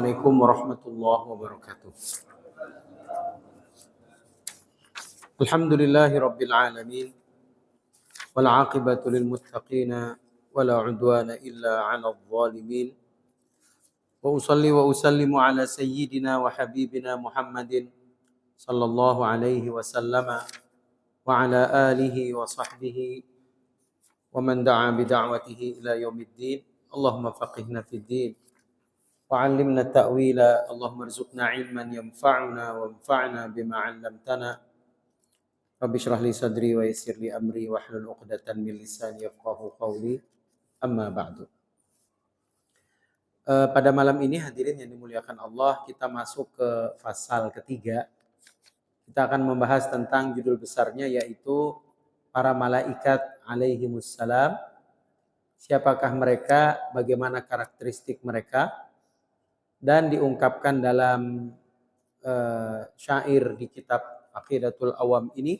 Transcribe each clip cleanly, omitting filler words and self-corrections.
Assalamualaikum warahmatullahi wabarakatuh. Alhamdulillahi rabbil alamin. Wal aqibatu lil muttaqina wala udwana illa 'alal zalimin. Wa usalli wa usallimu ala sayyidina wa habibina Muhammadin sallallahu alaihi wasallama wa ala alihi wa sahbihi wa man da'a bi da'watihi ila yaumiddin. Allahumma faqihna fid din wa 'allimna ta'wila. Allahumma arzuqna 'ilman yanfa'una wanfa'na bima 'allamtana. Rabbi shrah li sadri wa yassir li amri wahlul 'uqdatan min lisani yafqahu qawli. Amma ba'du. Pada malam ini hadirin yang dimuliakan Allah, kita masuk ke pasal ketiga. Kita akan membahas tentang judul besarnya, yaitu para malaikat alaihimussalam. Siapakah mereka, bagaimana karakteristik mereka, dan diungkapkan dalam syair di kitab Aqidatul Awam ini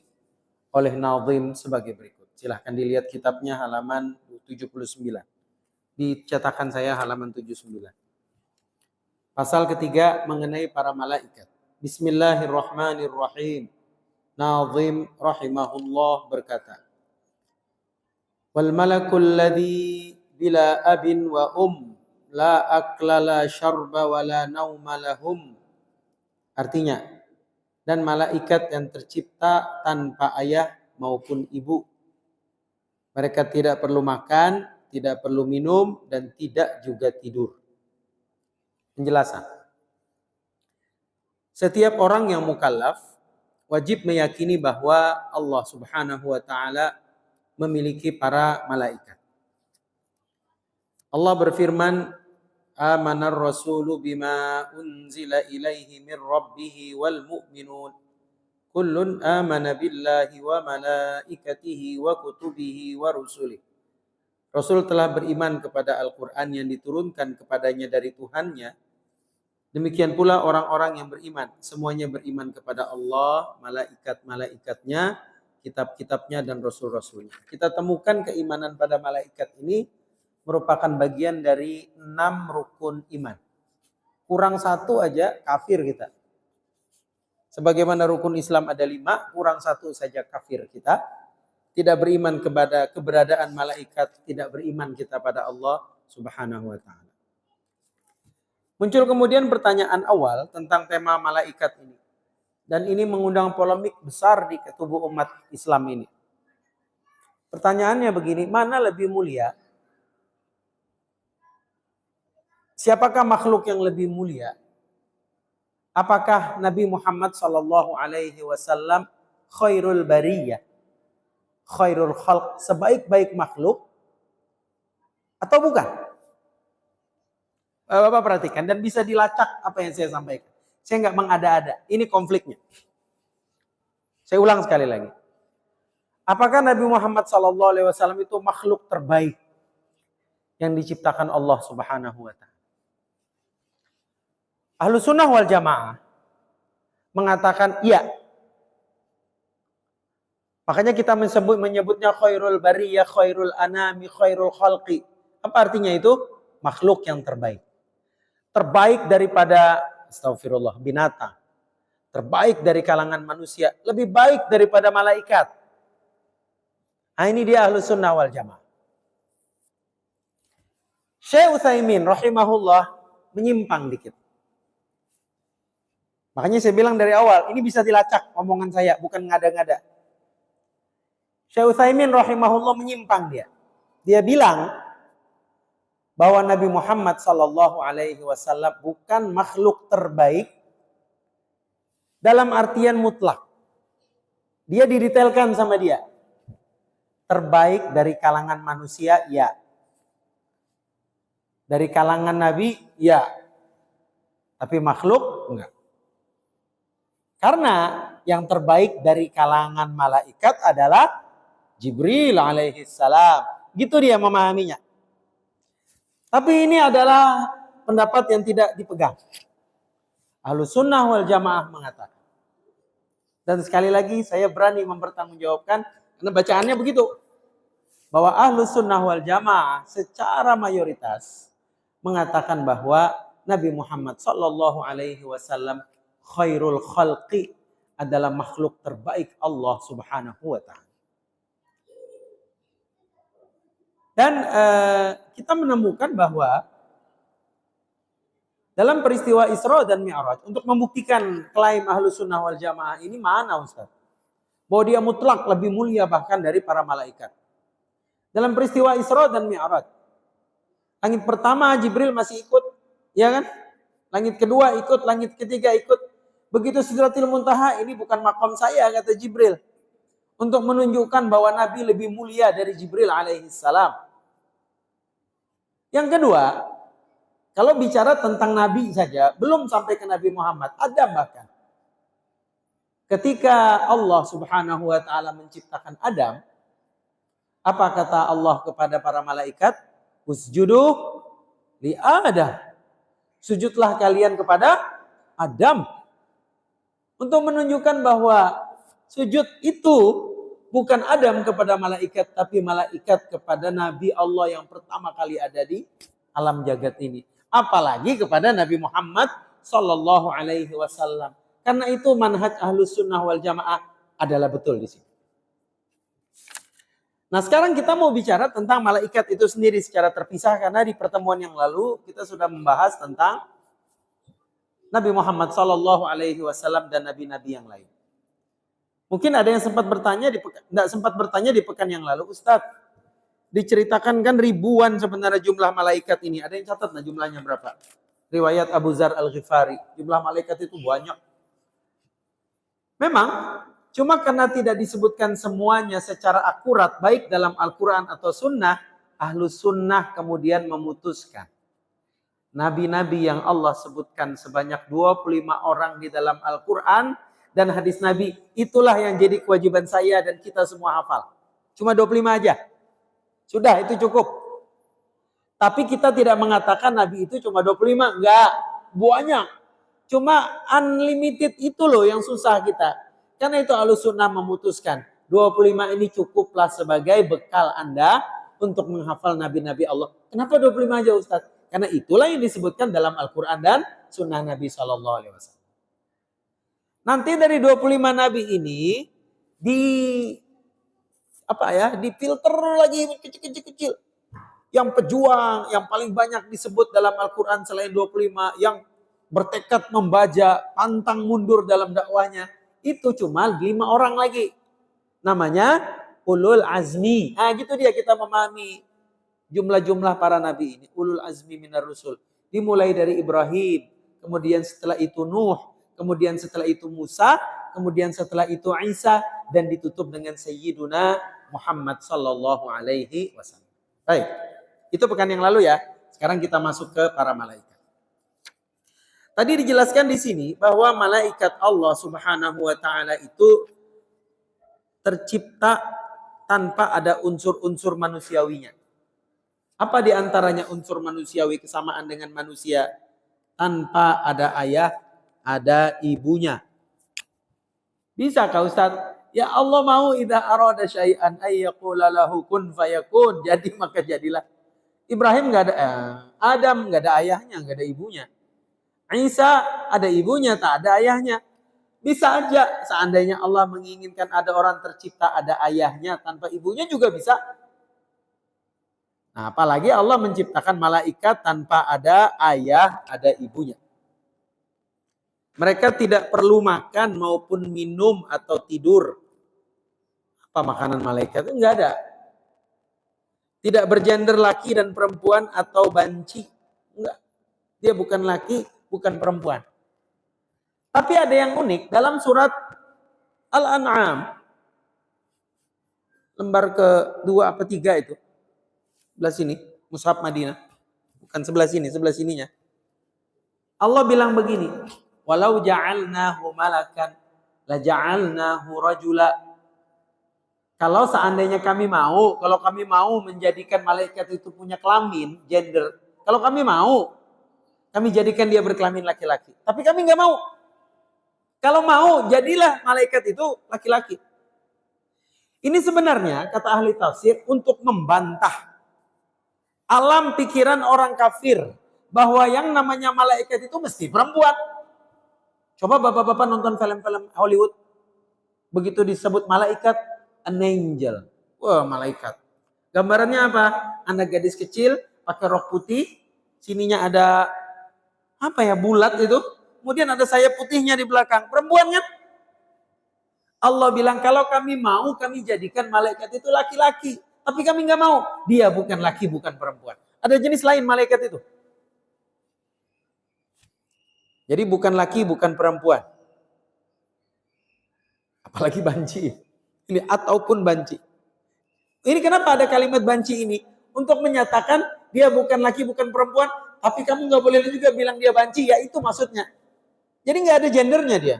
oleh Nazim sebagai berikut. Silahkan dilihat kitabnya halaman 79. Di cetakan saya halaman 79. Pasal ketiga mengenai para malaikat. Bismillahirrahmanirrahim. Nazim rahimahullah berkata, wal malakul ladzi bila abin wa la akla la syarba wa la nauma lahum. Artinya, dan malaikat yang tercipta tanpa ayah maupun ibu. Mereka tidak perlu makan, tidak perlu minum, dan tidak juga tidur. Penjelasan. Setiap orang yang mukallaf wajib meyakini bahwa Allah Subhanahu wa taala memiliki para malaikat. Allah berfirman, amanar rasulu bima unzila ilaihi min rabbih wal mu'minun kullun amana billahi wa malaikatihi wa kutubihi wa rusulihi. Rasul telah beriman kepada Al-Quran yang diturunkan kepadanya dari Tuhannya. Demikian pula orang-orang yang beriman. Semuanya beriman kepada Allah, malaikat-malaikatnya, kitab-kitabnya, dan rasul-rasulnya. Kita temukan keimanan pada malaikat ini merupakan bagian dari 6 rukun iman. Kurang 1 aja kafir kita. Sebagaimana rukun Islam ada 5, kurang 1 saja kafir kita. Tidak beriman kepada keberadaan malaikat, tidak beriman kita pada Allah Subhanahu wa taala. Muncul kemudian pertanyaan awal tentang tema malaikat ini. Dan ini mengundang polemik besar di tubuh umat Islam ini. Pertanyaannya begini, mana lebih mulia? Siapakah makhluk yang lebih mulia? Apakah Nabi Muhammad sallallahu alaihi wasallam khairul bariyah, khairul khalq, sebaik-baik makhluk, atau bukan? Bapak perhatikan dan bisa dilacak apa yang saya sampaikan. Saya nggak mengada-ada. Ini konfliknya. Saya ulang sekali lagi. Apakah Nabi Muhammad sallallahu alaihi wasallam itu makhluk terbaik yang diciptakan Allah Subhanahu wa taala? Ahlus sunnah wal jamaah mengatakan iya. Makanya kita menyebutnya khairul bariyah, khairul anami, khairul khalqi. Apa artinya itu? Makhluk yang terbaik. Terbaik daripada, astagfirullah, binatang. Terbaik dari kalangan manusia. Lebih baik daripada malaikat. Nah, ini dia ahlus sunnah wal jamaah. Syekh Utsaimin rahimahullah menyimpang dikit. Makanya saya bilang dari awal, ini bisa dilacak omongan saya, bukan ngada-ngada. Syekh Utsaimin rahimahullah menyimpang dia. Dia bilang bahwa Nabi Muhammad sallallahu alaihi wasallam bukan makhluk terbaik dalam artian mutlak. Dia didetailkan sama dia. Terbaik dari kalangan manusia, ya. Dari kalangan Nabi, ya. Tapi makhluk, enggak. Karena yang terbaik dari kalangan malaikat adalah Jibril alaihi salam. Gitu dia memahaminya. Tapi ini adalah pendapat yang tidak dipegang. Ahlus sunnah wal jamaah mengatakan. Dan sekali lagi saya berani mempertanggungjawabkan karena bacaannya begitu. Bahwa ahlus sunnah wal jamaah secara mayoritas mengatakan bahwa Nabi Muhammad sallallahu alaihi wasallam khairul khalqi, adalah makhluk terbaik Allah Subhanahu wa taala. Dan kita menemukan bahwa dalam peristiwa Isra dan Mi'raj, untuk membuktikan klaim Ahlus Sunnah wal Jamaah ini mana Ustaz? Bahwa dia mutlak lebih mulia bahkan dari para malaikat. Dalam peristiwa Isra dan Mi'raj, langit pertama Jibril masih ikut, ya kan? Langit kedua ikut, langit ketiga ikut. Begitu Sidratil Muntaha, ini bukan makom saya, kata Jibril. Untuk menunjukkan bahwa Nabi lebih mulia dari Jibril alaihissalam. Yang kedua, kalau bicara tentang Nabi saja, belum sampai ke Nabi Muhammad, Adam bahkan. Ketika Allah Subhanahu wa taala menciptakan Adam, apa kata Allah kepada para malaikat? Usjudu li Adam. Sujudlah kalian kepada Adam. Untuk menunjukkan bahwa sujud itu bukan Adam kepada malaikat, tapi malaikat kepada Nabi Allah yang pertama kali ada di alam jagat ini. Apalagi kepada Nabi Muhammad sallallahu alaihi wasallam. Karena itu manhaj Ahlus Sunnah wal Jamaah adalah betul di sini. Nah, sekarang kita mau bicara tentang malaikat itu sendiri secara terpisah, karena di pertemuan yang lalu kita sudah membahas tentang Nabi Muhammad sallallahu alaihi wasallam dan nabi-nabi yang lain. Mungkin ada yang sempat bertanya di pekan yang lalu, Ustadz, diceritakan kan ribuan sebenarnya jumlah malaikat ini. Ada yang catat jumlahnya berapa? Riwayat Abu Dzar Al-Ghifari, jumlah malaikat itu banyak. Memang, cuma karena tidak disebutkan semuanya secara akurat, baik dalam Al-Quran atau Sunnah, Ahlus Sunnah kemudian memutuskan. Nabi-nabi yang Allah sebutkan sebanyak 25 orang di dalam Al-Quran dan hadis Nabi, itulah yang jadi kewajiban saya dan kita semua hafal. Cuma 25 aja. Sudah, itu cukup. Tapi kita tidak mengatakan Nabi itu cuma 25. Enggak, banyak. Cuma unlimited itu loh yang susah kita. Karena itu Ahlus Sunnah memutuskan 25 ini cukuplah sebagai bekal Anda untuk menghafal nabi-nabi Allah. Kenapa 25 aja Ustaz? Karena itulah yang disebutkan dalam Al-Quran dan Sunnah Nabi SAW. Nanti dari 25 Nabi ini difilter lagi kecil-kecil. Yang pejuang, yang paling banyak disebut dalam Al-Quran selain 25, yang bertekad membaja, pantang mundur dalam dakwahnya, itu cuma 5 orang lagi. Namanya Ulul Azmi. Nah gitu dia kita memahami jumlah-jumlah para nabi ini. Ulul Azmi minar Rusul. Dimulai dari Ibrahim, kemudian setelah itu Nuh, kemudian setelah itu Musa, kemudian setelah itu Isa, dan ditutup dengan Sayyiduna Muhammad sallallahu alaihi wasallam. Baik, itu pekan yang lalu ya. Sekarang kita masuk ke para malaikat. Tadi dijelaskan di sini bahwa malaikat Allah Subhanahu wa taala itu tercipta tanpa ada unsur-unsur manusiawinya. Apa di antaranya unsur manusiawi kesamaan dengan manusia? Tanpa ada ayah, ada ibunya. Bisa kah Ustaz? Ya Allah mau idza arada syai'an ay yaqula lahu kun fayakun. Jadi maka jadilah. Ibrahim enggak ada Adam enggak ada ayahnya, enggak ada ibunya. Isa ada ibunya, tak ada ayahnya. Bisa aja seandainya Allah menginginkan ada orang tercipta ada ayahnya tanpa ibunya juga bisa. Nah, apalagi Allah menciptakan malaikat tanpa ada ayah, ada ibunya. Mereka tidak perlu makan maupun minum atau tidur. Apa makanan malaikat? Enggak ada. Tidak bergender laki dan perempuan atau banci. Enggak. Dia bukan laki, bukan perempuan. Tapi ada yang unik dalam surat Al-An'am. Lembar ke-2 apa 3 itu. Sebelah sini, Mushaf Madinah. Bukan sebelah sini, sebelah sininya. Allah bilang begini, walau ja'alnahu malakan la ja'alnahu rajula. Kalau seandainya kami mau, kalau kami mau menjadikan malaikat itu punya kelamin, gender. Kalau kami mau, kami jadikan dia berkelamin laki-laki. Tapi kami nggak mau. Kalau mau, jadilah malaikat itu laki-laki. Ini sebenarnya, kata ahli tafsir, untuk membantah alam pikiran orang kafir bahwa yang namanya malaikat itu mesti perempuan. Coba bapak-bapak nonton film-film Hollywood. Begitu disebut malaikat, an angel. Wah, malaikat. Gambarannya apa? Anak gadis kecil pakai rok putih, sininya ada apa ya, bulat itu. Kemudian ada sayap putihnya di belakang. Perempuan kan? Allah bilang kalau kami mau kami jadikan malaikat itu laki-laki. Tapi kami nggak mau. Dia bukan laki, bukan perempuan. Ada jenis lain malaikat itu. Jadi bukan laki, bukan perempuan. Apalagi banci. Ini ataupun banci. Ini kenapa ada kalimat banci ini? Untuk menyatakan dia bukan laki, bukan perempuan. Tapi kamu nggak boleh juga bilang dia banci. Ya itu maksudnya. Jadi nggak ada gendernya dia.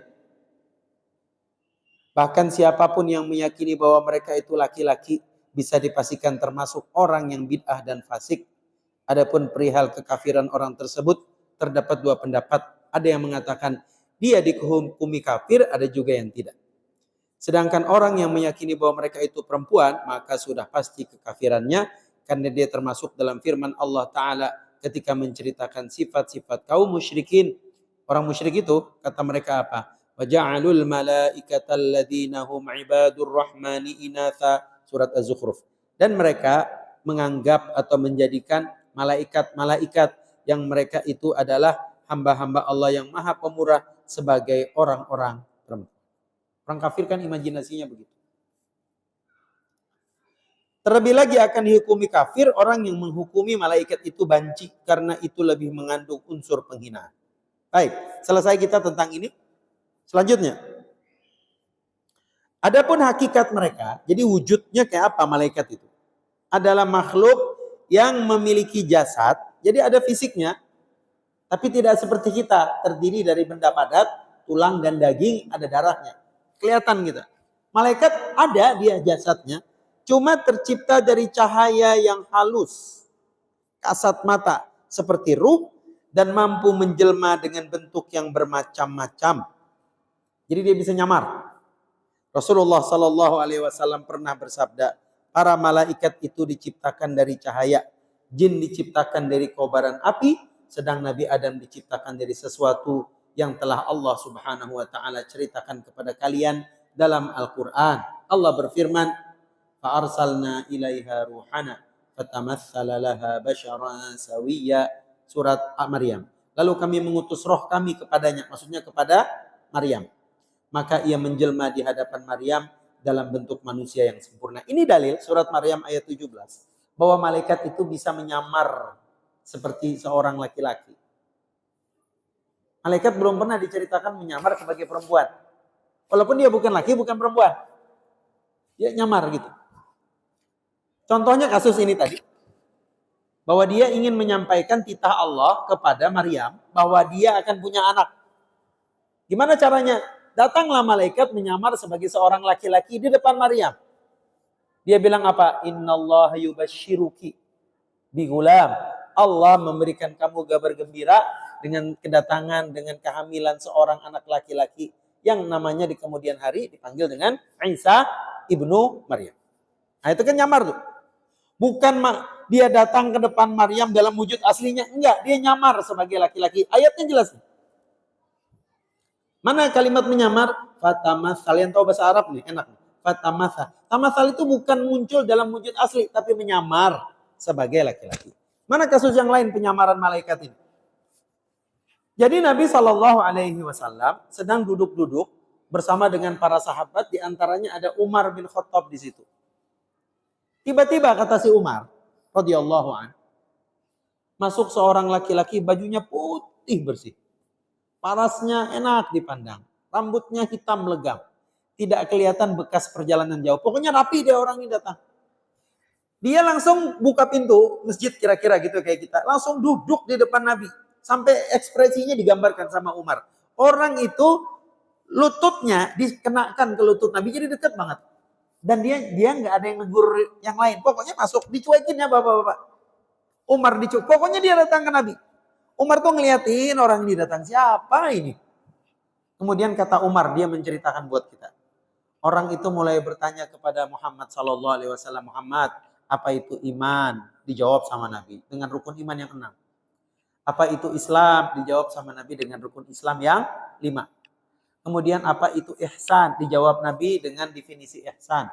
Bahkan siapapun yang meyakini bahwa mereka itu laki-laki bisa dipastikan termasuk orang yang bid'ah dan fasik. Adapun perihal kekafiran orang tersebut terdapat dua pendapat. Ada yang mengatakan dia dihukumi kafir, ada juga yang tidak. Sedangkan orang yang meyakini bahwa mereka itu perempuan, maka sudah pasti kekafirannya karena dia termasuk dalam firman Allah Ta'ala ketika menceritakan sifat-sifat kaum musyrikin. Orang musyrik itu kata mereka apa? وَجَعَلُوا الْمَلَائِكَةَ الَّذِينَ هُمْ عِبَادُ الرَّحْمَنِ إِنَاثًا surat Az-Zukhruf. Dan mereka menganggap atau menjadikan malaikat-malaikat yang mereka itu adalah hamba-hamba Allah yang maha pemurah sebagai orang-orang perempuan. Orang kafir kan imajinasinya begitu. Terlebih lagi akan dihukumi kafir orang yang menghukumi malaikat itu banci karena itu lebih mengandung unsur penghinaan. Baik, selesai kita tentang ini. Selanjutnya, adapun hakikat mereka, jadi wujudnya kayak apa malaikat itu? Adalah makhluk yang memiliki jasad, jadi ada fisiknya, tapi tidak seperti kita, terdiri dari benda padat, tulang dan daging, ada darahnya. Kelihatan gitu. Malaikat ada dia jasadnya, cuma tercipta dari cahaya yang halus, kasat mata, seperti ruh, dan mampu menjelma dengan bentuk yang bermacam-macam. Jadi dia bisa nyamar. Rasulullah Sallallahu Alaihi Wasallam pernah bersabda, para malaikat itu diciptakan dari cahaya, jin diciptakan dari kobaran api, sedang Nabi Adam diciptakan dari sesuatu yang telah Allah Subhanahu Wa Taala ceritakan kepada kalian dalam Al-Quran. Allah berfirman, فَأَرْسَلْنَا إِلَيْهَا رُوحَنَا فَتَمَثَّلَ لَهَا بَشَرًا سَوِيًّا surat Maryam. Lalu kami mengutus roh kami kepadanya, maksudnya kepada Maryam. Maka ia menjelma di hadapan Maryam dalam bentuk manusia yang sempurna. Ini dalil surat Maryam ayat 17. Bahwa malaikat itu bisa menyamar seperti seorang laki-laki. Malaikat belum pernah diceritakan menyamar sebagai perempuan. Walaupun dia bukan laki, bukan perempuan. Dia nyamar gitu. Contohnya kasus ini tadi. Bahwa dia ingin menyampaikan titah Allah kepada Maryam. Bahwa dia akan punya anak. Gimana caranya? Datanglah malaikat menyamar sebagai seorang laki-laki di depan Maryam. Dia bilang apa? Innallaha yubashshiruki bigulam. Allah memberikan kamu kabar gembira dengan kedatangan, dengan kehamilan seorang anak laki-laki yang namanya di kemudian hari dipanggil dengan Isa ibnu Maryam. Nah itu kan nyamar tuh. Bukan dia datang ke depan Maryam dalam wujud aslinya. Enggak, dia nyamar sebagai laki-laki. Ayatnya jelas. Mana kalimat menyamar? Fatamathal. Kalian tahu bahasa Arab nih, enak. Fatamathal. Tamathal itu bukan muncul dalam wujud asli, tapi menyamar sebagai laki-laki. Mana kasus yang lain penyamaran malaikat ini? Jadi Nabi Shallallahu Alaihi Wasallam sedang duduk-duduk bersama dengan para sahabat, di antaranya ada Umar bin Khattab di situ. Tiba-tiba kata si Umar, radhiyallahu anhu, masuk seorang laki-laki bajunya putih bersih. Parasnya enak dipandang. Rambutnya hitam legam. Tidak kelihatan bekas perjalanan jauh. Pokoknya rapi dia orang ini datang. Dia langsung buka pintu masjid kira-kira gitu kayak kita. Langsung duduk di depan Nabi. Sampai ekspresinya digambarkan sama Umar. Orang itu lututnya dikenakan ke lutut Nabi. Jadi dekat banget. Dan dia nggak ada yang negur yang lain. Pokoknya masuk. Dicuekin ya bapak-bapak. Umar dicuek. Pokoknya dia datang ke Nabi. Umar tuh ngeliatin orang ini datang, siapa ini? Kemudian kata Umar, dia menceritakan buat kita. Orang itu mulai bertanya kepada Muhammad Sallallahu Alaihi Wasallam, Muhammad, apa itu iman? Dijawab sama Nabi dengan rukun iman yang 6. Apa itu Islam? Dijawab sama Nabi dengan rukun Islam yang 5. Kemudian apa itu ihsan? Dijawab Nabi dengan definisi ihsan.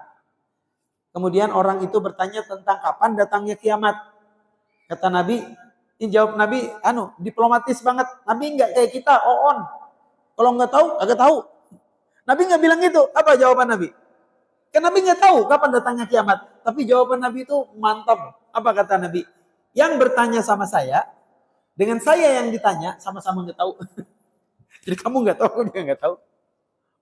Kemudian orang itu bertanya tentang kapan datangnya kiamat. Kata Nabi, ini jawab Nabi, diplomatis banget. Nabi nggak kayak kita, on. Kalau nggak tahu, agak tahu. Nabi nggak bilang gitu. Apa jawaban Nabi? Kan Nabi nggak tahu kapan datangnya kiamat. Tapi jawaban Nabi itu mantap. Apa kata Nabi? Yang bertanya sama saya, dengan saya yang ditanya, sama-sama nggak tahu. Jadi kamu nggak tahu, dia nggak tahu.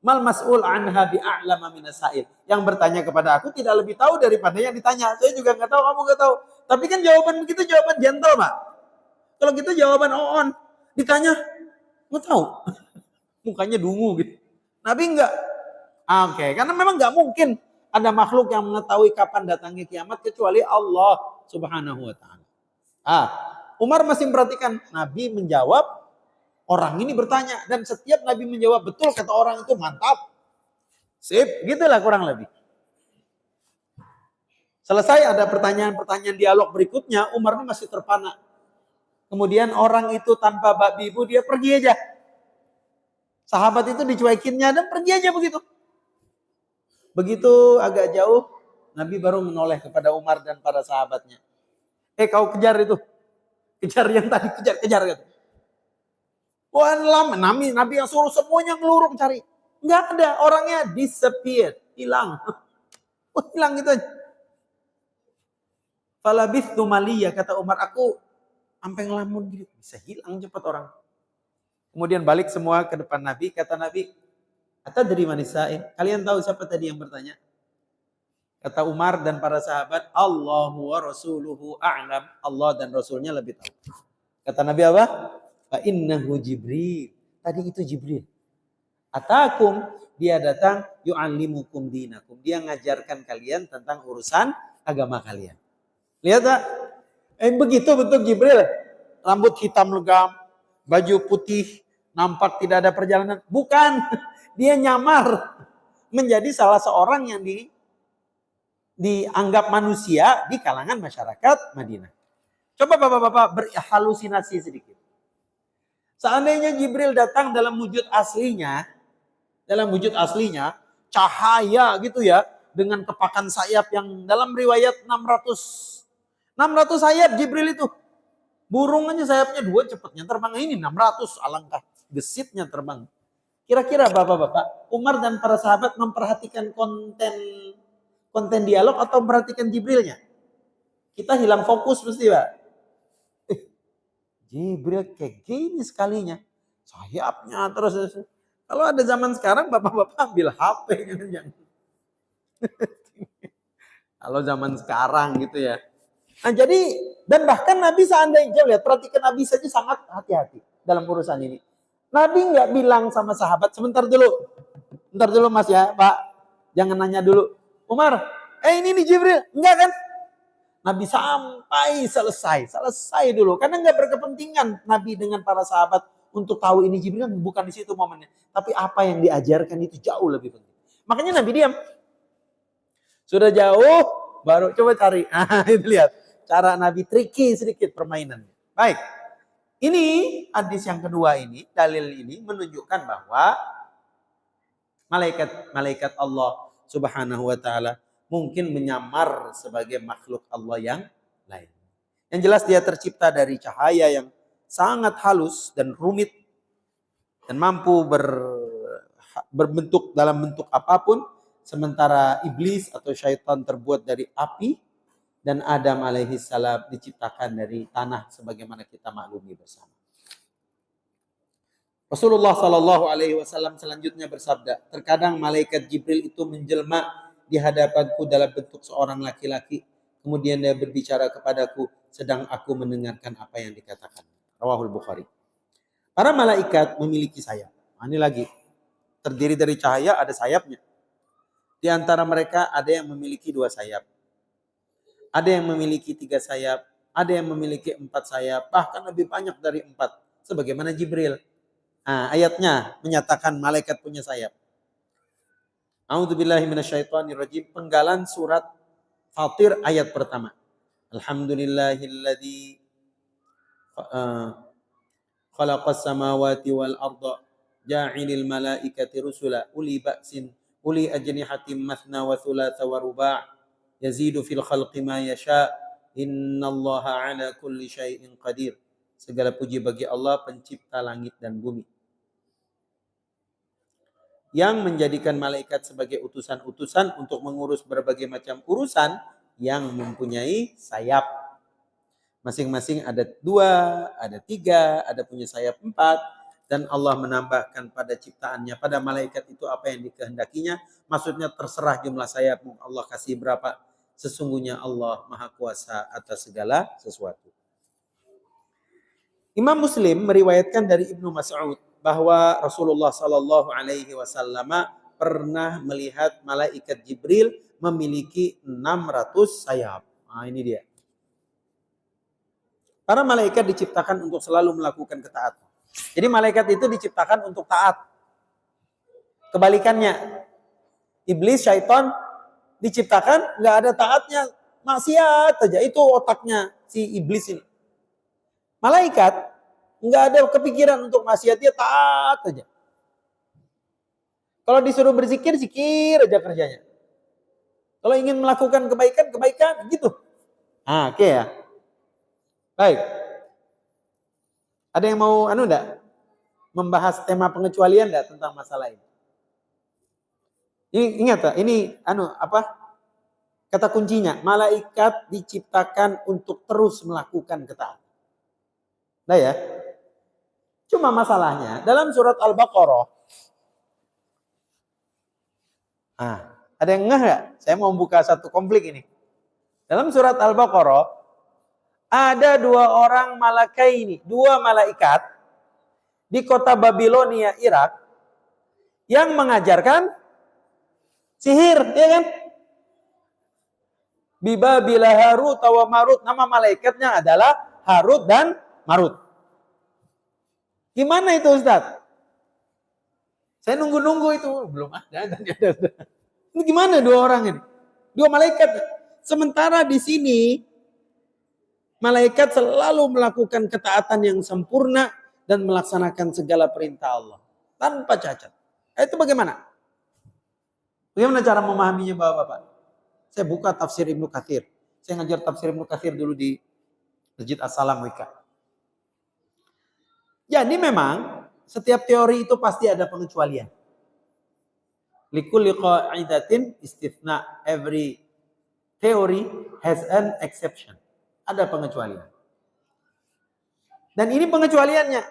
Mal mas'ul anha bi'a'lama minas sa'il. Yang bertanya kepada aku tidak lebih tahu daripada yang ditanya. Saya juga nggak tahu, kamu nggak tahu. Tapi kan jawaban begitu jawaban gentle, Pak. Kalau gitu jawaban on. Ditanya, nggak tahu. Mukanya dungu gitu. Nabi nggak. Oke, karena memang nggak mungkin ada makhluk yang mengetahui kapan datangnya kiamat kecuali Allah Subhanahu wa taala. Umar masih memperhatikan Nabi menjawab, orang ini bertanya dan setiap Nabi menjawab betul kata orang itu mantap. Sip, gitulah kurang lebih. Selesai ada pertanyaan-pertanyaan dialog berikutnya, Umar ini masih terpana. Kemudian orang itu tanpa babi ibu dia pergi aja. Sahabat itu dicuekinnya dan pergi aja begitu. Begitu agak jauh, Nabi baru menoleh kepada Umar dan para sahabatnya. Kau kejar itu. Kejar yang tadi, kejar. Gitu. Wah lama, Nabi yang suruh semuanya ngelurung cari. Nggak ada, orangnya disappeared, hilang. Hilang gitu aja. Falabithtu maliyah, kata Umar, aku sampai ngelamun gitu. Bisa hilang cepat orang. Kemudian balik semua ke depan Nabi, kata Nabi, atadri man sa'il? Kalian tahu siapa tadi yang bertanya? Kata Umar dan para sahabat, Allahu wa rasuluhu a'lam. Allah dan Rasulnya lebih tahu. Kata Nabi apa? Fa innahu Jibril. Tadi itu Jibril. Atakum, dia datang yu'allimukum dinakum. Dia ngajarkan kalian tentang urusan agama kalian. Lihat tak? Begitu bentuk Jibril. Rambut hitam legam, baju putih, nampak tidak ada perjalanan. Bukan, dia nyamar menjadi salah seorang yang dianggap manusia di kalangan masyarakat Madinah. Coba bapak-bapak berhalusinasi sedikit. Seandainya Jibril datang dalam wujud aslinya, cahaya gitu ya, dengan kepakan sayap yang dalam riwayat 600 sayap Jibril itu. Burung aja sayapnya 2 cepatnya terbang, ini 600 alangkah gesitnya terbang. Kira-kira bapak-bapak, Umar dan para sahabat memperhatikan konten dialog atau memperhatikan Jibrilnya? Kita hilang fokus mesti, Pak. Jibril kayak gini sekalinya. Sayapnya terus. Kalau ada zaman sekarang bapak-bapak ambil HP gitu. Kalau zaman sekarang gitu ya. Nah jadi, dan bahkan Nabi seandainya, lihat perhatikan Nabi saja sangat hati-hati dalam urusan ini. Nabi nggak bilang sama sahabat, sebentar dulu mas ya Pak, jangan nanya dulu. Umar, ini nih Jibril, enggak kan? Nabi sampai selesai dulu. Karena nggak berkepentingan Nabi dengan para sahabat untuk tahu ini Jibril, bukan di situ momennya. Tapi apa yang diajarkan itu jauh lebih penting. Makanya Nabi diam. Sudah jauh, baru coba cari. Itu lihat. Cara Nabi tricky sedikit permainannya. Baik. Ini hadis yang kedua ini, dalil ini menunjukkan bahwa malaikat Allah Subhanahu wa taala mungkin menyamar sebagai makhluk Allah yang lain. Yang jelas dia tercipta dari cahaya yang sangat halus dan rumit dan mampu berbentuk dalam bentuk apapun, sementara iblis atau syaitan terbuat dari api dan Adam alaihi salam diciptakan dari tanah sebagaimana kita maklumi bersama. Rasulullah Shallallahu alaihi wasallam selanjutnya bersabda, terkadang malaikat Jibril itu menjelma di hadapanku dalam bentuk seorang laki-laki, kemudian dia berbicara kepadaku sedang aku mendengarkan apa yang dikatakan. Rawahul Bukhari. Para malaikat memiliki sayap. Ini lagi terdiri dari cahaya, ada sayapnya. Di antara mereka ada yang memiliki 2 sayap. Ada yang memiliki 3 sayap, ada yang memiliki 4 sayap, bahkan lebih banyak dari 4. Sebagaimana Jibril. Ayatnya menyatakan malaikat punya sayap. A'udzubillahi minasyaitonirrajim. Penggalan surat Fatir ayat pertama. Alhamdulillahilladzi khalaqas samawati wal arda ja'ilil malaikati rusula uli ba'sin uli ajnihatin mathna wa thulatha wa ruba' yazidu fil khalqi ma yasha innallaha ala kulli syai'in qadir. Segala puji bagi Allah pencipta langit dan bumi yang menjadikan malaikat sebagai utusan-utusan untuk mengurus berbagai macam urusan yang mempunyai sayap. Masing-masing ada 2, ada 3, ada punya sayap 4. Dan Allah menambahkan pada ciptaannya, pada malaikat itu apa yang dikehendakinya. Maksudnya terserah jumlah sayapmu, Allah kasih berapa. Sesungguhnya Allah Maha Kuasa atas segala sesuatu. Imam Muslim meriwayatkan dari Ibnu Mas'ud bahwa Rasulullah Sallallahu Alaihi Wasallam pernah melihat malaikat Jibril memiliki 600 sayap. Nah, ini dia. Para malaikat diciptakan untuk selalu melakukan ketaatan. Jadi malaikat itu diciptakan untuk taat. Kebalikannya, iblis, syaitan diciptakan nggak ada taatnya, maksiat aja. Itu otaknya si iblis ini. Malaikat nggak ada kepikiran untuk maksiat, dia taat aja. Kalau disuruh berzikir, zikir aja kerjanya. Kalau ingin melakukan kebaikan, kebaikan gitu. Oke ya. Baik. Ada yang mau enggak membahas tema pengecualian enggak tentang masalah ini? Ini ingat tak? Ini kata kuncinya, malaikat diciptakan untuk terus melakukan ketaatan. Nah ya. Cuma masalahnya dalam surat Al-Baqarah. Ada yang ngeh enggak? Saya mau buka satu konflik ini. Dalam surat Al-Baqarah ada 2 orang malaikat, 2 malaikat di kota Babilonia, Irak, yang mengajarkan sihir, ya kan? Bibabila Harut wa Marut, nama malaikatnya adalah Harut dan Marut. Gimana itu Ustaz? Saya nunggu-nunggu itu, belum ada. Ini gimana 2 orang ini? 2 malaikat. Sementara di sini malaikat selalu melakukan ketaatan yang sempurna dan melaksanakan segala perintah Allah tanpa cacat. Itu bagaimana? Bagaimana cara memahaminya Bapak-bapak? Saya buka tafsir Ibnu Katsir. Saya ngajar tafsir Ibnu Katsir dulu di Masjid As-Salam Wika. Jadi memang setiap teori itu pasti ada pengecualian. Likulli qa'idatin istithna. Every theory has an exception. Ada pengecualian. Dan ini pengecualiannya.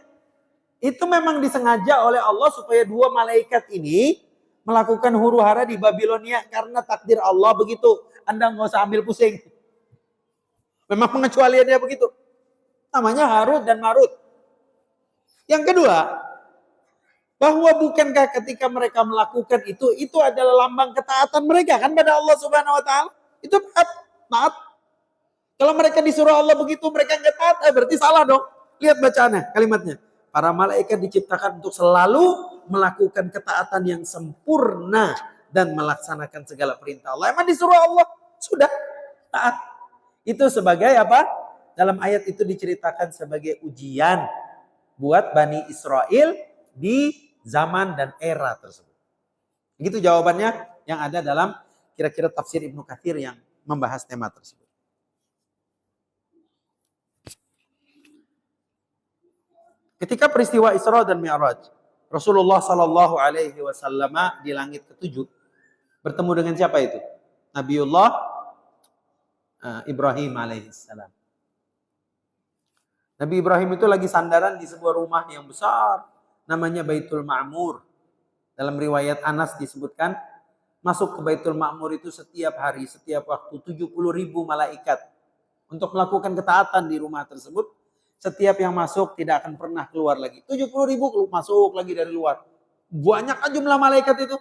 Itu memang disengaja oleh Allah supaya 2 malaikat ini melakukan huru hara di Babilonia karena takdir Allah begitu. Anda nggak usah ambil pusing. Memang pengecualiannya begitu. Namanya Harut dan Marut. Yang kedua, bahwa bukankah ketika mereka melakukan itu adalah lambang ketaatan mereka kan pada Allah Subhanahu wa taala? Itu taat. Kalau mereka disuruh Allah begitu, mereka enggak taat, berarti salah dong. Lihat bacaannya, kalimatnya. Para malaikat diciptakan untuk selalu melakukan ketaatan yang sempurna dan melaksanakan segala perintah Allah. Emang disuruh Allah, sudah taat. Itu sebagai apa? Dalam ayat itu diceritakan sebagai ujian buat Bani Israel di zaman dan era tersebut. Begitu jawabannya yang ada dalam kira-kira tafsir Ibnu Katsir yang membahas tema tersebut. Ketika peristiwa Isra dan Mi'raj, Rasulullah Sallallahu Alaihi Wasallam di langit ke-7 bertemu dengan siapa itu? Nabiullah Ibrahim alaihissalam. Nabi Ibrahim itu lagi sandaran di sebuah rumah yang besar, namanya Baitul Ma'mur. Dalam riwayat Anas disebutkan, masuk ke Baitul Ma'mur itu setiap hari, setiap waktu 70.000 malaikat untuk melakukan ketaatan di rumah tersebut. Setiap yang masuk tidak akan pernah keluar lagi. 70.000 masuk lagi dari luar. Banyak jumlah malaikat itu.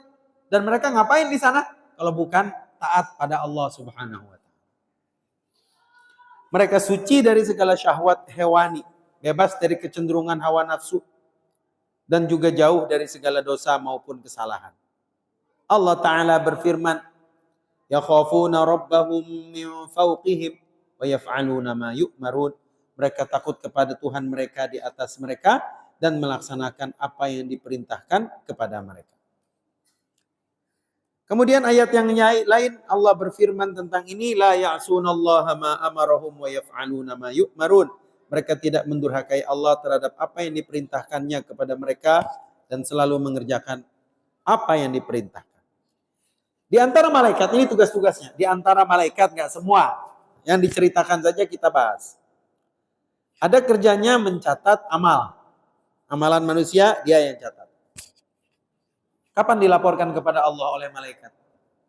Dan mereka ngapain di sana? Kalau bukan taat pada Allah Subhanahu wa taala. Mereka suci dari segala syahwat hewani, bebas dari kecenderungan hawa nafsu, dan juga jauh dari segala dosa maupun kesalahan. Allah Ta'ala berfirman, yakhafuna rabbahum min fawqihim wa yaf'aluna ma yu'marun Mereka takut kepada Tuhan mereka di atas mereka dan melaksanakan apa yang diperintahkan kepada mereka. Kemudian ayat yang lain Allah berfirman tentang ini, la ya'sunallaha ma amarahum wa yaf'aluna ma yu'marun. Mereka tidak mendurhakai Allah terhadap apa yang diperintahkannya kepada mereka dan selalu mengerjakan apa yang diperintahkan. Di antara malaikat, ini tugas-tugasnya. Di antara malaikat, nggak semua. Yang diceritakan saja kita bahas. Ada kerjanya mencatat amal. Amalan manusia, dia yang catat. Kapan dilaporkan kepada Allah oleh malaikat?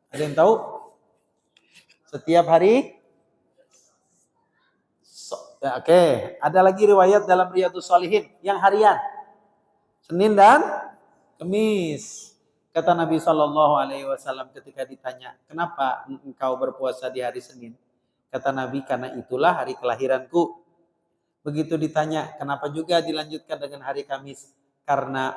Ada yang tahu? Setiap hari? Oke. Ada lagi riwayat dalam Riyadhus Shalihin yang harian. Senin dan Kamis. Kata Nabi SAW ketika ditanya, kenapa engkau berpuasa di hari Senin? Kata Nabi, karena itulah hari kelahiranku. Begitu ditanya, kenapa juga dilanjutkan dengan hari Kamis? Karena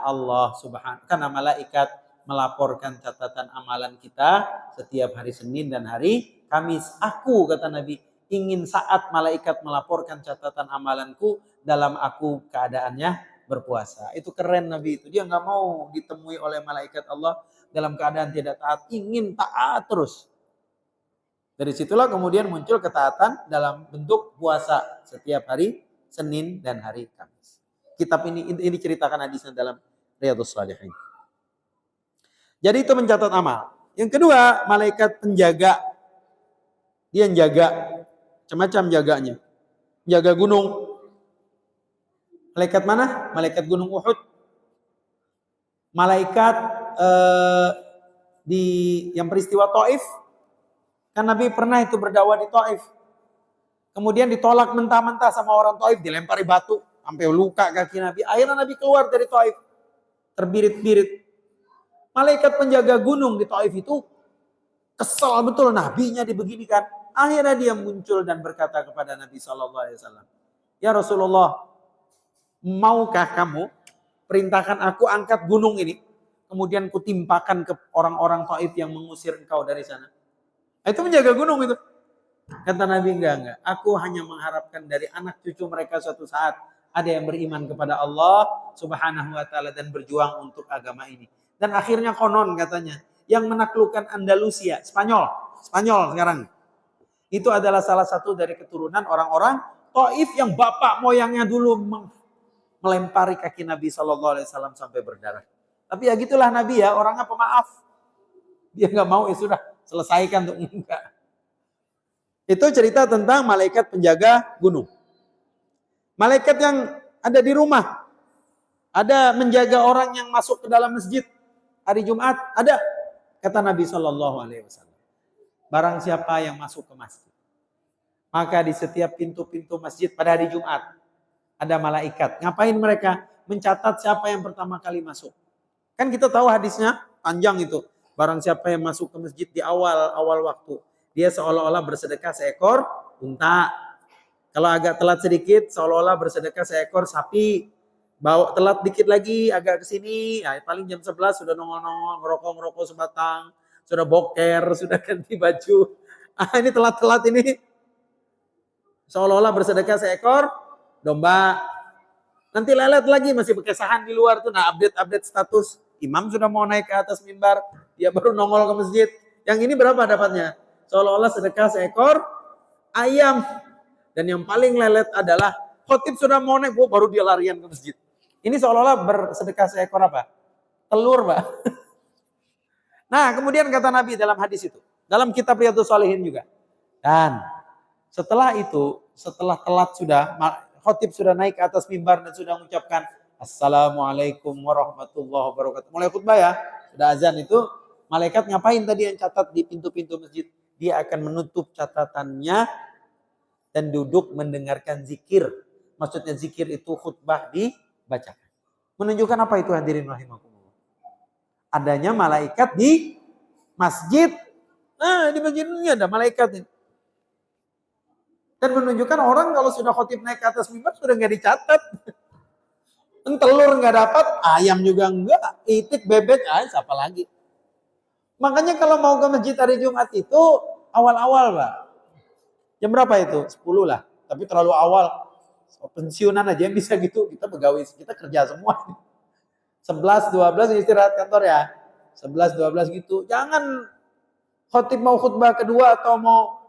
karena malaikat melaporkan catatan amalan kita setiap hari Senin dan hari Kamis. Aku, kata Nabi, ingin saat malaikat melaporkan catatan amalanku dalam aku keadaannya berpuasa. Itu keren Nabi itu. Dia nggak mau ditemui oleh malaikat Allah dalam keadaan tidak taat. Ingin taat terus. Dari situlah kemudian muncul ketaatan dalam bentuk puasa setiap hari Senin dan hari Kamis. Kitab ini ceritakan hadisnya dalam Riyadhus Shalihin. Jadi itu mencatat amal. Yang kedua, malaikat penjaga. Dia yang jaga, macam-macam jaganya. Jaga gunung. Malaikat mana? Malaikat gunung Uhud. Malaikat yang peristiwa Taif. Kan Nabi pernah itu berdakwah di Taif. Kemudian ditolak mentah-mentah sama orang Taif, dilempari batu sampai luka kaki Nabi. Akhirnya Nabi keluar dari Taif, terbirit-birit. Malaikat penjaga gunung di Taif itu kesal betul nabinya dibeginikan. Akhirnya dia muncul dan berkata kepada Nabi SAW, ya Rasulullah, maukah kamu perintahkan aku angkat gunung ini, kemudian kutimpakan ke orang-orang Taif yang mengusir engkau dari sana? Itu menjaga gunung itu. Kata Nabi, enggak. Aku hanya mengharapkan dari anak cucu mereka suatu saat ada yang beriman kepada Allah Subhanahu wa taala dan berjuang untuk agama ini. Dan akhirnya konon katanya yang menaklukkan Andalusia, Spanyol sekarang. Itu adalah salah satu dari keturunan orang-orang Taif yang bapak moyangnya dulu melempari kaki Nabi SAW sampai berdarah. Tapi ya gitulah Nabi ya, orangnya pemaaf. Dia nggak mau, ya sudah selesaikan tuh, enggak. Itu cerita tentang malaikat penjaga gunung. Malaikat yang ada di rumah. Ada menjaga orang yang masuk ke dalam masjid. Hari Jumat ada. Kata Nabi SAW. Barang siapa yang masuk ke masjid. Maka di setiap pintu-pintu masjid pada hari Jumat. Ada malaikat. Ngapain mereka? Mencatat siapa yang pertama kali masuk. Kan kita tahu hadisnya panjang itu. Barang siapa yang masuk ke masjid di awal waktu. Dia seolah-olah bersedekah seekor unta. Kalau agak telat sedikit, seolah-olah bersedekah seekor sapi. Bawa telat dikit lagi, agak ke sini, ya, paling jam 11 sudah nongol-nongol, ngerokok sebatang, sudah boker, sudah ganti baju. Ini telat-telat ini. Seolah-olah bersedekah seekor domba. Nanti lelet lagi, masih pakai sahan di luar tuh. Nah, update status. Imam sudah mau naik ke atas mimbar, dia baru nongol ke masjid. Yang ini berapa dapatnya? Seolah-olah sedekah seekor ayam. Dan yang paling lelet adalah khotib sudah mau naik, baru dia larian ke masjid. Ini seolah-olah bersedekah seekor apa? Telur, Pak. Nah, kemudian kata Nabi dalam hadis itu. Dalam kitab Riyadhus Shalihin juga. Dan setelah itu, setelah telat sudah, khotib sudah naik ke atas mimbar dan sudah mengucapkan Assalamualaikum warahmatullahi wabarakatuh. Mulai khutbah ya. Sudah azan itu. Malaikat ngapain tadi yang catat di pintu-pintu masjid? Dia akan menutup catatannya dan duduk mendengarkan zikir. Maksudnya zikir itu khutbah dibacakan. Menunjukkan apa itu hadirin rahimakumullah? Adanya malaikat di masjid. Nah, di masjid ini ada malaikat. Dan menunjukkan orang kalau sudah khotib naik ke atas mimbar sudah nggak dicatat. Telur nggak dapat, ayam juga enggak, itik, bebek, siapa lagi? Makanya kalau mau ke masjid hari Jumat itu awal-awal, Pak. Jam berapa itu? 10 lah. Tapi terlalu awal. pensiunan aja yang bisa gitu. Kita pegawai, kita kerja semua. 11, 12 istirahat kantor ya. 11, 12 gitu. Jangan khotib mau khutbah kedua atau mau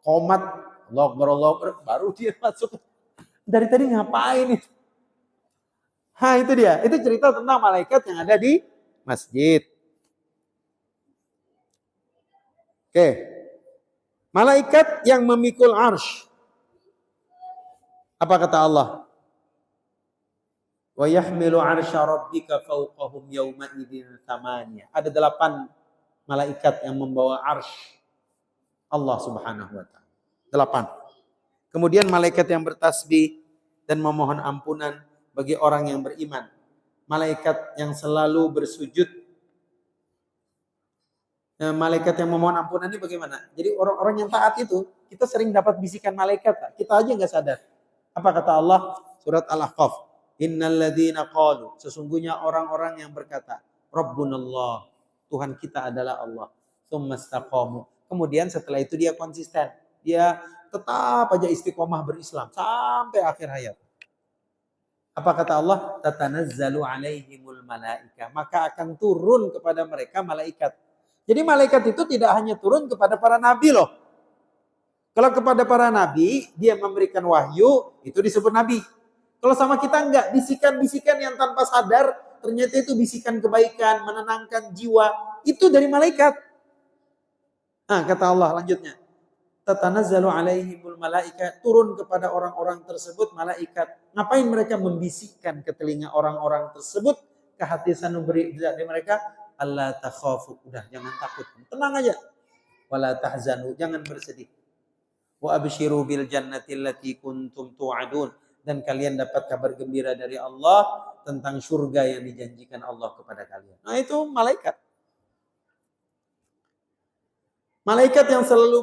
komat, Allah Akbar, baru dia masuk. Dari tadi ngapain itu? Nah itu dia. Itu cerita tentang malaikat yang ada di masjid. Oke. Malaikat yang memikul arsh. Apa kata Allah? Wa yahmilu arsya rabbika fawqahum yawma idzin thamaniya. Ada 8 malaikat yang membawa arsh Allah Subhanahu wa taala. 8. Kemudian malaikat yang bertasbih dan memohon ampunan bagi orang yang beriman. Malaikat yang selalu bersujud. Nah, malaikat yang memohon ampunan ini bagaimana? Jadi orang-orang yang taat itu, kita sering dapat bisikan malaikat. Kita aja nggak sadar. Apa kata Allah? Surat Al-Ahqaf. Innal ladzina qalu, sesungguhnya orang-orang yang berkata, Rabbunallah, Tuhan kita adalah Allah. Tsumastaqamu. Kemudian setelah itu dia konsisten. Dia tetap aja istiqomah berislam sampai akhir hayat. Apa kata Allah? Tatanazzalu alaihimul malaika. Maka akan turun kepada mereka malaikat. Jadi malaikat itu tidak hanya turun kepada para nabi loh. Kalau kepada para nabi, dia memberikan wahyu, itu disebut nabi. Kalau sama kita enggak, bisikan-bisikan yang tanpa sadar, ternyata itu bisikan kebaikan, menenangkan jiwa. Itu dari malaikat. Nah kata Allah lanjutnya. Tatanazzalu alaihimul malaika, turun kepada orang-orang tersebut malaikat. Ngapain mereka membisikkan ke telinga orang-orang tersebut, ke hati sanubri dari mereka? Allah takhafu, udah jangan takut, tenang aja. Wala tahzanu, jangan bersedih. Wa abshiru bil jannati allati kuntum tu'adun, dan kalian dapat kabar gembira dari Allah tentang surga yang dijanjikan Allah kepada kalian. Nah itu malaikat. Malaikat yang selalu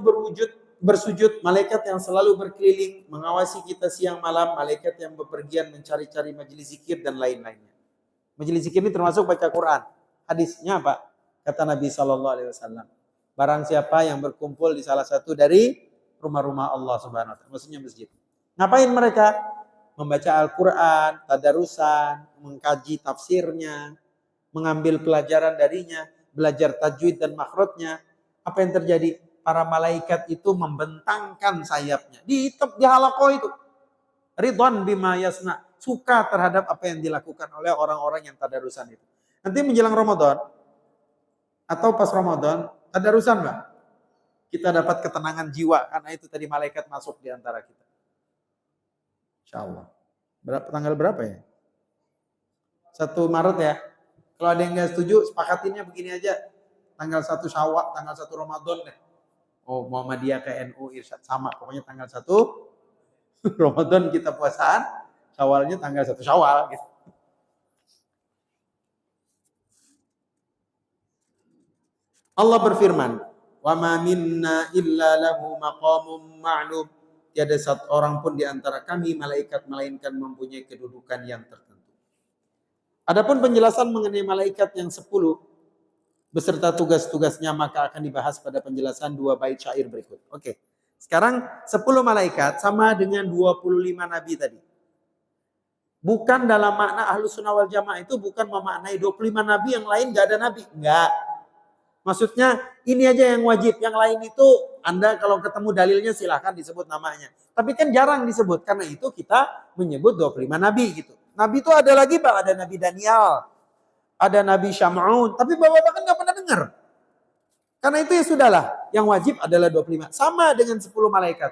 bersujud, malaikat yang selalu berkeliling, mengawasi kita siang malam, malaikat yang bepergian mencari-cari majelis zikir dan lain-lainnya. Majelis zikir ini termasuk baca Quran. Hadisnya apa? Kata Nabi SAW. Barang siapa yang berkumpul di salah satu dari rumah-rumah Allah Subhanahu wa taala, maksudnya masjid. Ngapain mereka? Membaca Al-Quran, tadarusan, mengkaji tafsirnya, mengambil pelajaran darinya, belajar tajwid dan makhrajnya. Apa yang terjadi? Para malaikat itu membentangkan sayapnya di halaqah itu. Ridwan bima yasna, suka terhadap apa yang dilakukan oleh orang-orang yang tadarusan itu. Nanti menjelang Ramadan atau pas Ramadan, tadarusan Mbak. Kita dapat ketenangan jiwa karena itu tadi malaikat masuk di antara kita. Insyaallah. Tanggal berapa ya? 1 Maret ya. Kalau ada yang nggak setuju, sepakatinnya begini aja. Tanggal 1 Syawal, tanggal 1 Ramadan deh. Oh, Muhammadiyah ke NU Irsyad sama. Pokoknya tanggal 1 Ramadan kita puasaan, Syawalnya tanggal 1 Syawal gitu. Allah berfirman, "Wa ma minna illa lahu maqamun ma'lum." Tiada satu orang pun di antara kami malaikat melainkan mempunyai kedudukan yang tertentu. Adapun penjelasan mengenai malaikat yang 10 beserta tugas-tugasnya maka akan dibahas pada penjelasan 2 bait syair berikut. Oke. Sekarang 10 malaikat sama dengan 25 nabi tadi. Bukan dalam makna Ahlus Sunnah wal Jamaah itu bukan memaknai 25 nabi yang lain gak ada nabi. Enggak. Maksudnya ini aja yang wajib. Yang lain itu Anda kalau ketemu dalilnya silahkan disebut namanya. Tapi kan jarang disebut. Karena itu kita menyebut 25 nabi gitu. Nabi itu ada lagi Pak. Ada Nabi Daniel. Ada Nabi Syam'un. Tapi Bapak-Bapak kan gak pernah dengar. Karena itu ya sudahlah. Yang wajib adalah 25. Sama dengan 10 malaikat.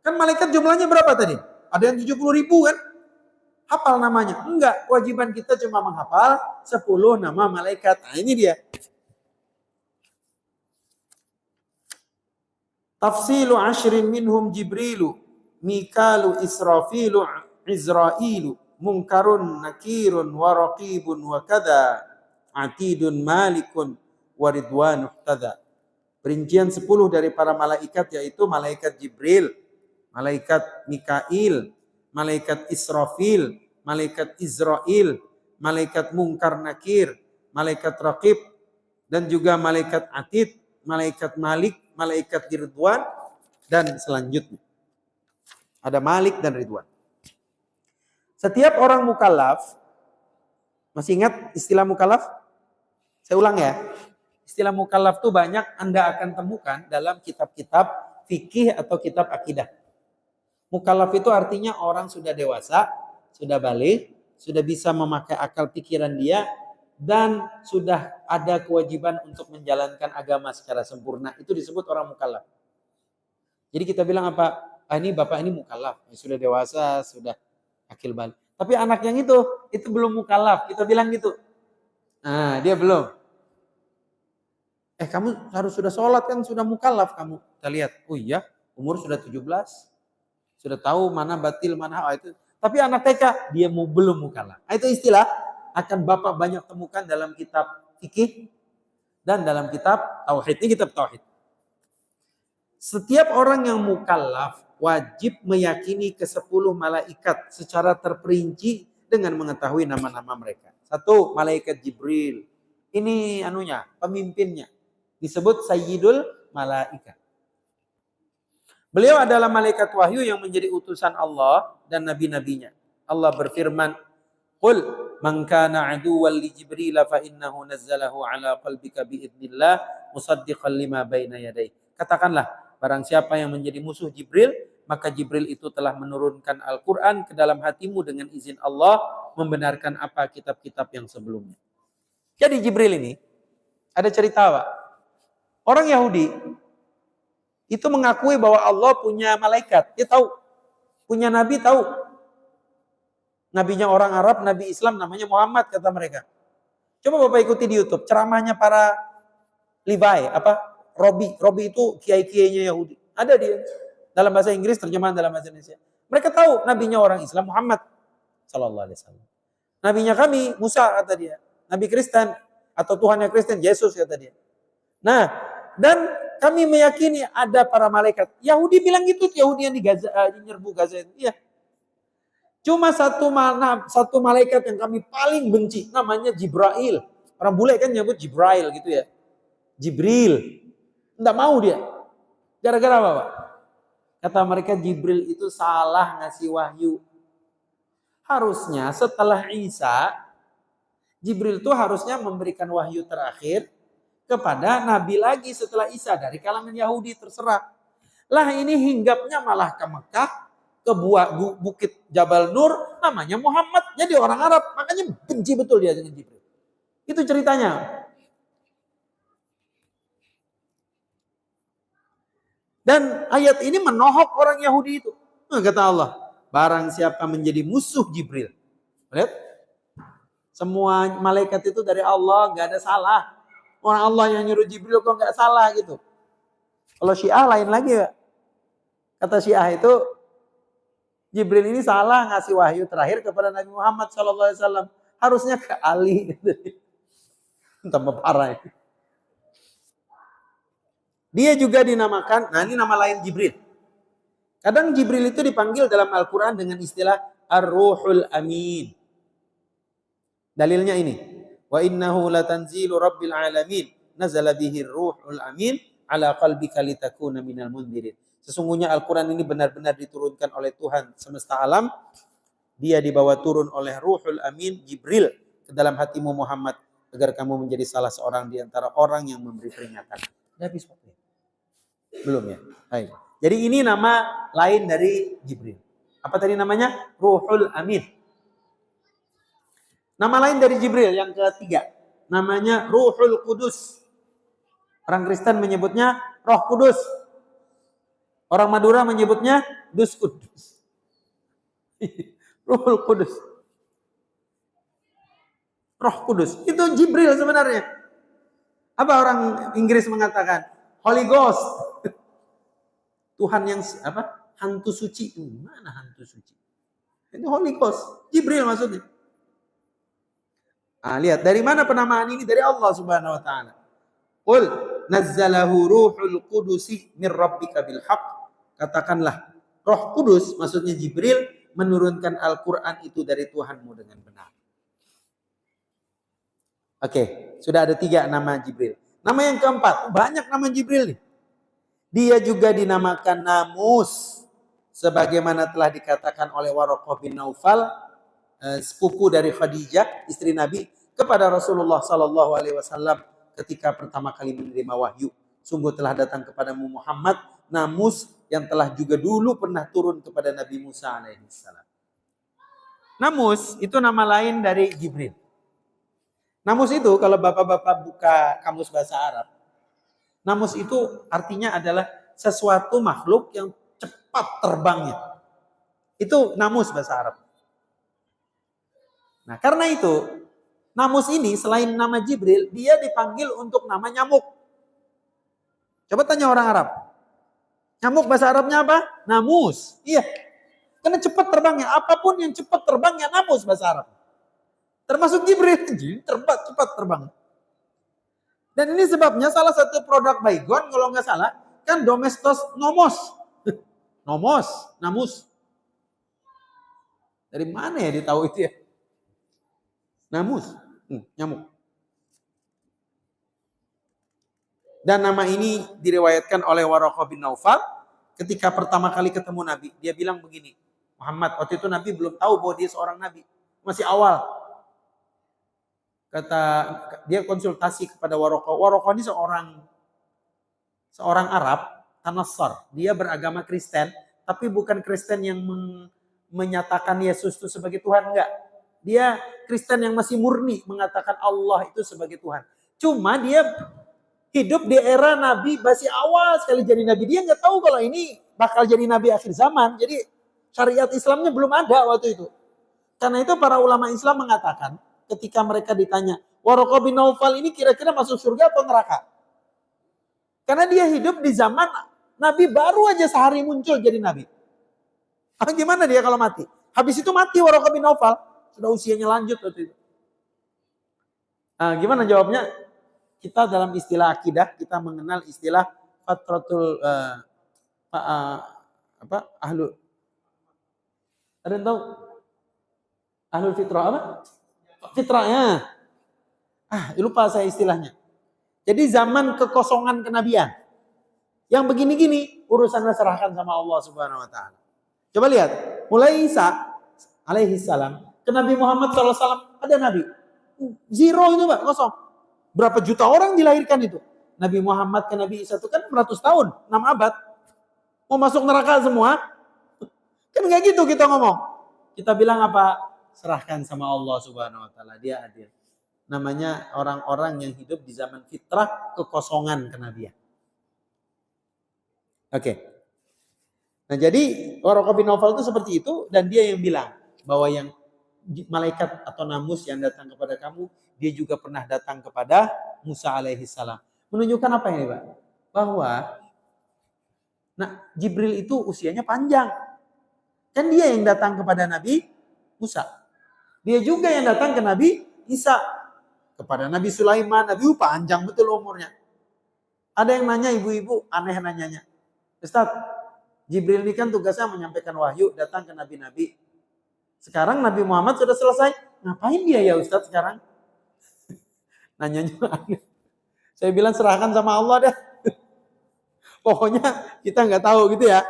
Kan malaikat jumlahnya berapa tadi? Ada yang 70 ribu kan? Hafal namanya. Enggak. Kewajiban kita cuma menghafal 10 nama malaikat. Nah ini dia. Tafsilu ashrin minhum Jibrilu, Mikalu, Israfilu, Izrailu, Munkarun, Nakirun, Waraqibun, Wakada, Atidun, Malikun, Waridwan, Uhtada. Perincian 10 dari para malaikat yaitu malaikat Jibril, malaikat Mikail, malaikat Israfil, malaikat Izrail, malaikat Munkar Nakir, malaikat Raqib, dan juga malaikat Atid, malaikat Malik, malaikat Ridwan, dan selanjutnya. Ada Malik dan Ridwan. Setiap orang mukallaf, masih ingat istilah mukallaf? Saya ulang ya. Istilah mukallaf itu banyak Anda akan temukan dalam kitab-kitab fikih atau kitab akidah. Mukallaf itu artinya orang sudah dewasa, sudah balik, sudah bisa memakai akal pikiran dia, dan sudah ada kewajiban untuk menjalankan agama secara sempurna. Itu disebut orang mukallaf. Jadi kita bilang apa? Ini bapak ini mukallaf, sudah dewasa, sudah akil balik. Tapi anak yang itu belum mukallaf. Kita bilang gitu. Nah, dia belum. Kamu harus sudah sholat kan, sudah mukallaf kamu. Kita lihat, oh iya, umur sudah 17. Sudah tahu mana batil, mana itu. Tapi anak TK, dia belum mukallaf. Itu istilah akan Bapak banyak temukan dalam kitab fikih dan dalam kitab tauhid. Ini kitab tauhid. Setiap orang yang mukallaf wajib meyakini ke-10 malaikat secara terperinci dengan mengetahui nama-nama mereka. 1, malaikat Jibril. Ini pemimpinnya. Disebut Sayyidul Malaikat. Beliau adalah malaikat wahyu yang menjadi utusan Allah dan nabi-nabinya. Allah berfirman, "Qul man kana aduwwan li Jibril fa innahu nazzalahu ala qalbika bi idznillah musaddiqan lima baina yadayhi." Katakanlah, barang siapa yang menjadi musuh Jibril, maka Jibril itu telah menurunkan Al-Qur'an ke dalam hatimu dengan izin Allah, membenarkan apa kitab-kitab yang sebelumnya. Jadi Jibril ini ada cerita, Pak. Orang Yahudi itu mengakui bahwa Allah punya malaikat. Dia tahu. Punya nabi tahu. Nabinya orang Arab, nabi Islam namanya Muhammad kata mereka. Coba Bapak ikuti di YouTube ceramahnya para Levi, Robi itu kiai-kiainya Yahudi. Ada dia dalam bahasa Inggris, terjemahan dalam bahasa Indonesia. Mereka tahu nabinya orang Islam Muhammad sallallahu alaihi wasallam. Nabinya kami Musa kata dia. Nabi Kristen atau Tuhannya Kristen Yesus kata dia. Nah, dan kami meyakini ada para malaikat. Yahudi bilang gitu, Yahudi yang di Gaza, nyerbu Gaza itu. Iya. Cuma satu malaikat yang kami paling benci, namanya Jibril. Orang bule kan nyebut Jibril gitu ya. Jibril. Enggak mau dia. Gara-gara apa, Pak? Kata mereka Jibril itu salah ngasih wahyu. Harusnya setelah Isa, Jibril itu harusnya memberikan wahyu terakhir kepada nabi lagi setelah Isa dari kalangan Yahudi, terserah. Lah ini hinggapnya malah ke Mekah, ke bukit Jabal Nur, namanya Muhammad. Jadi orang Arab, makanya benci betul dia dengan Jibril. Itu ceritanya. Dan ayat ini menohok orang Yahudi itu. Nah, kata Allah, barang siapa menjadi musuh Jibril. Lihat, semua malaikat itu dari Allah, gak ada salah. Orang Allah yang nyuruh Jibril kok nggak salah gitu. Kalau Syiah lain lagi, Pak. Kata Syiah itu Jibril ini salah ngasih wahyu terakhir kepada Nabi Muhammad SAW. Harusnya ke Ali. Tambah parah. Dia juga dinamakan, ini nama lain Jibril. Kadang Jibril itu dipanggil dalam Al-Quran dengan istilah Ar-Ruhul Amin. Dalilnya ini. Wa innahu latanzilu rabbil alamin nazala bihi ruhul amin ala qalbika litakuna minal mundirin. Sesungguhnya Al-Quran ini benar-benar diturunkan oleh Tuhan semesta alam. Dia dibawa turun oleh Ruhul Amin Jibril ke dalam hatimu Muhammad agar kamu menjadi salah seorang di antara orang yang memberi peringatan. Udah habis waktu. Belum ya? Baik. Jadi ini nama lain dari Jibril. Apa tadi namanya? Ruhul Amin. Nama lain dari Jibril yang ketiga, namanya Ruhul Kudus. Orang Kristen menyebutnya Roh Kudus. Orang Madura menyebutnya Dus Kudus. Ruhul Kudus. Roh Kudus. Itu Jibril sebenarnya. Apa orang Inggris mengatakan? Holy Ghost. Tuhan yang hantu suci. Mana hantu suci? Itu Holy Ghost. Jibril maksudnya. Lihat dari mana penamaan ini? Dari Allah Subhanahu wa taala. Qul nazzalahu ruhul qudusi min rabbika bil haqq. Katakanlah, Roh Kudus maksudnya Jibril menurunkan Al-Qur'an itu dari Tuhanmu dengan benar. Oke, sudah ada 3 nama Jibril. Nama yang keempat, banyak nama Jibril nih. Dia juga dinamakan Namus sebagaimana telah dikatakan oleh Waraqah bin Naufal sepupu dari Khadijah, istri Nabi, kepada Rasulullah Sallallahu Alaihi Wasallam ketika pertama kali menerima wahyu. Sungguh telah datang kepadamu Muhammad namus yang telah juga dulu pernah turun kepada Nabi Musa alaihissalam. Namus itu nama lain dari Jibril. Namus itu kalau bapak-bapak buka kamus bahasa Arab, namus itu artinya adalah sesuatu makhluk yang cepat terbangnya. Itu namus bahasa Arab. Nah karena itu, namus ini selain nama Jibril, dia dipanggil untuk nama nyamuk. Coba tanya orang Arab. Nyamuk bahasa Arabnya apa? Namus. Iya. Karena cepat terbangnya. Apapun yang cepat terbangnya namus bahasa Arab. Termasuk Jibril. Cepat terbang. Dan ini sebabnya salah satu produk Baygon kalau nggak salah kan Domestos Nomos. Nomos, namus. Dari mana ya dia tahu itu ya? Namus, nyamuk. Dan nama ini diriwayatkan oleh Waraqah bin Naufal ketika pertama kali ketemu Nabi. Dia bilang begini, Muhammad, waktu itu Nabi belum tahu bahwa dia seorang Nabi. Masih awal. Kata dia konsultasi kepada Waraqah. Waraqah ini seorang Arab, Tanassar. Dia beragama Kristen, tapi bukan Kristen yang menyatakan Yesus itu sebagai Tuhan, enggak. Dia Kristen yang masih murni mengatakan Allah itu sebagai Tuhan. Cuma dia hidup di era Nabi masih awal sekali jadi Nabi. Dia nggak tahu kalau ini bakal jadi Nabi akhir zaman. Jadi syariat Islamnya belum ada waktu itu. Karena itu para ulama Islam mengatakan ketika mereka ditanya, Waraqah bin Naufal ini kira-kira masuk surga atau neraka? Karena dia hidup di zaman Nabi baru aja sehari muncul jadi Nabi. Gimana dia kalau mati? Habis itu mati Waraqah bin Naufal. Sudah usianya lanjut waktu itu. Gimana jawabnya? Kita dalam istilah akidah kita mengenal istilah fatratul ahlul. Ada yang tahu? Ahlul fitrah apa? Fitrahnya. Lupa saya istilahnya. Jadi zaman kekosongan kenabian. Yang begini-gini urusannya serahkan sama Allah Subhanahu wa taala. Coba lihat, mulai Isa alaihi salam ke Nabi Muhammad sallallahu alaihi wasallam ada nabi. Zero itu Pak, kosong. Berapa juta orang dilahirkan itu? Nabi Muhammad ke Nabi Isa itu kan 100 tahun, 6 abad. Mau masuk neraka semua? Kan enggak gitu kita ngomong. Kita bilang apa? Serahkan sama Allah Subhanahu wa taala, dia adil. Namanya orang-orang yang hidup di zaman fitrah kekosongan kenabian. Oke. Nah, jadi Waraqah bin Naufal itu seperti itu dan dia yang bilang bahwa yang malaikat atau namus yang datang kepada kamu, dia juga pernah datang kepada Musa alaihi salam. Menunjukkan apa ini, Pak? Bahwa Jibril itu usianya panjang. Kan dia yang datang kepada Nabi Musa. Dia juga yang datang ke Nabi Isa. Kepada Nabi Sulaiman, Nabi panjang betul umurnya. Ada yang nanya ibu-ibu, aneh nanyanya. Ustaz, Jibril ini kan tugasnya menyampaikan wahyu, datang ke nabi-nabi. Sekarang Nabi Muhammad sudah selesai. Ngapain dia ya Ustaz sekarang? Nanyanya aneh. Saya bilang serahkan sama Allah dah. Pokoknya kita nggak tahu gitu ya.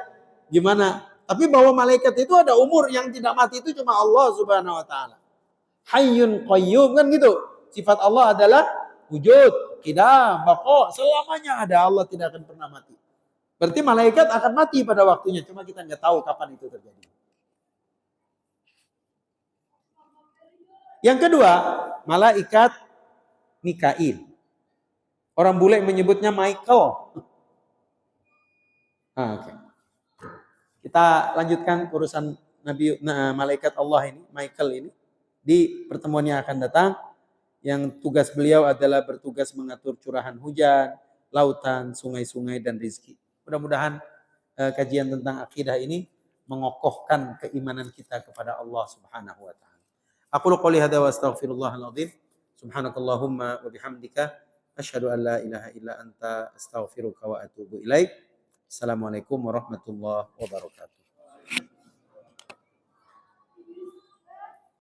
Gimana? Tapi bahwa malaikat itu ada umur yang tidak mati itu cuma Allah Subhanahu wa taala. Hayyun qayyum kan gitu. Sifat Allah adalah wujud, qidam, baqa, selamanya ada, Allah tidak akan pernah mati. Berarti malaikat akan mati pada waktunya, cuma kita nggak tahu kapan itu terjadi. Yang kedua, malaikat Mikail. Orang bule menyebutnya Michael. Okay. Kita lanjutkan urusan malaikat Allah ini, Michael ini. Di pertemuan yang akan datang, yang tugas beliau adalah bertugas mengatur curahan hujan, lautan, sungai-sungai, dan rizki. Mudah-mudahan kajian tentang akidah ini mengokohkan keimanan kita kepada Allah Subhanahu wa taala. Aqulu qouli hadza wa astaghfirullahal azim. Subhanakallahumma wa bihamdika asyhadu an la ilaha illa anta astaghfiruka wa atubu ilaik. Assalamualaikum warahmatullahi wabarakatuh.